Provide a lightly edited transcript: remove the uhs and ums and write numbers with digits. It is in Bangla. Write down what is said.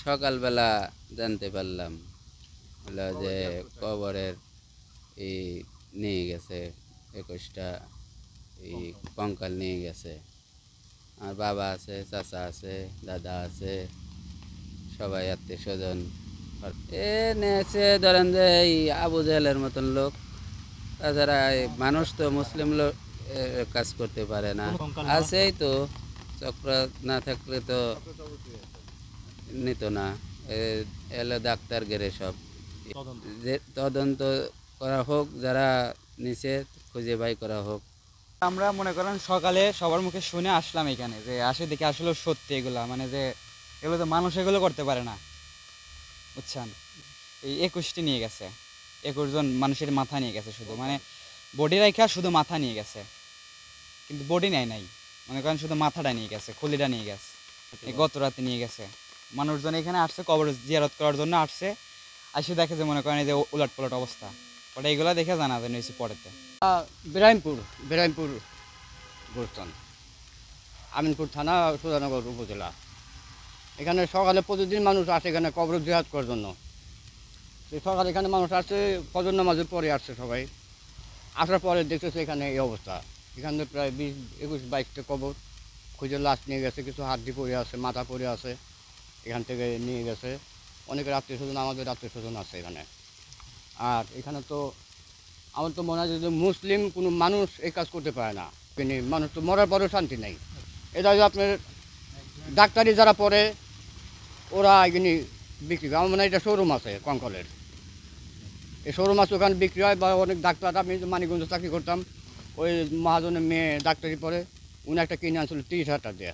সকালবেলা জানতে পারলাম হলো যে কবরের এই নিয়ে গেছে 21টা এই কঙ্কাল নিয়ে গেছে। আর বাবা আছে, চাচা আছে, দাদা আছে, সবাই আত্মীয় স্বজন এ নিয়েছে। ধরেন যে এই আবু জেহেলের মতন লোক। তাছাড়া এই মানুষ তো মুসলিম লোক কাজ করতে পারে না। আছেই তো, চক্র না থাকলে তো নিত না। এলো ডাক্তার গেরে সব যে তদন্ত করা হোক, যারা নিচে খুঁজে বাই করা হোক। আমরা মনে করেন সকালে সবার মুখে শুনে আসলাম এখানে, যে আসে দেখে আসলে সত্যি এগুলা, মানে যে এগুলো তো মানুষ এগুলো করতে পারে না, বুঝছেন। এই 21টি নিয়ে গেছে, 21 জন মানুষের মাথা নিয়ে গেছে, শুধু মানে বডি রাখা শুধু মাথা নিয়ে গেছে, কিন্তু বডি নেয় নাই। মনে করেন শুধু মাথাটা নিয়ে গেছে, খুলিটা নিয়ে গেছে, এই গত রাতে নিয়ে গেছে। মানুষজন এখানে আসছে কবর জিয়ারত করার জন্য আসছে, আসে দেখে যে মনে করেন এই যে উলট পালট অবস্থা, ওটা এগুলা দেখে জানা যায় নিয়েছি পরেতে। বিরামপুর বিরামপুর গোরস্থান, আমিনপুর থানা, সুধানগর উপজেলা। এখানে সকালে প্রতিদিন মানুষ আসে এখানে কবর জিয়ারত করার জন্য। সেই সকালে এখানে মানুষ আসছে, ফজর নামাজের পরে আসছে সবাই। আসার পরে দেখতেছে এখানে এই অবস্থা। এখানে প্রায় 20-21-22টা কবর খুঁজে লাশ নিয়ে গেছে, কিছু হাড্ডি পড়ে আছে, মাথা পড়ে আছে, এখান থেকে নিয়ে গেছে। অনেকের আত্মীয় স্বজন, আমাদের আত্মীয় স্বজন আছে এখানে। আর এখানে তো আমার তো মনে হয় যে মুসলিম কোনো মানুষ এই কাজ করতে পারে না। কিন্তু মানুষ তো মরার পরেও শান্তি নেই। এটা যে আপনার ডাক্তারি যারা পড়ে ওরা এখানে বিক্রি করে। আমার মনে হয় এটা শোরুম আছে কঙ্কলের, এই শোরুম আছে, ওখানে বিক্রি হয়। বা অনেক ডাক্তার, আমি মানিকগঞ্জে চাকরি করতাম, ওই মহাজনের মেয়ে ডাক্তারি পড়ে, উনি একটা কিনে আনছিল 30,000 টাকা দিয়ে।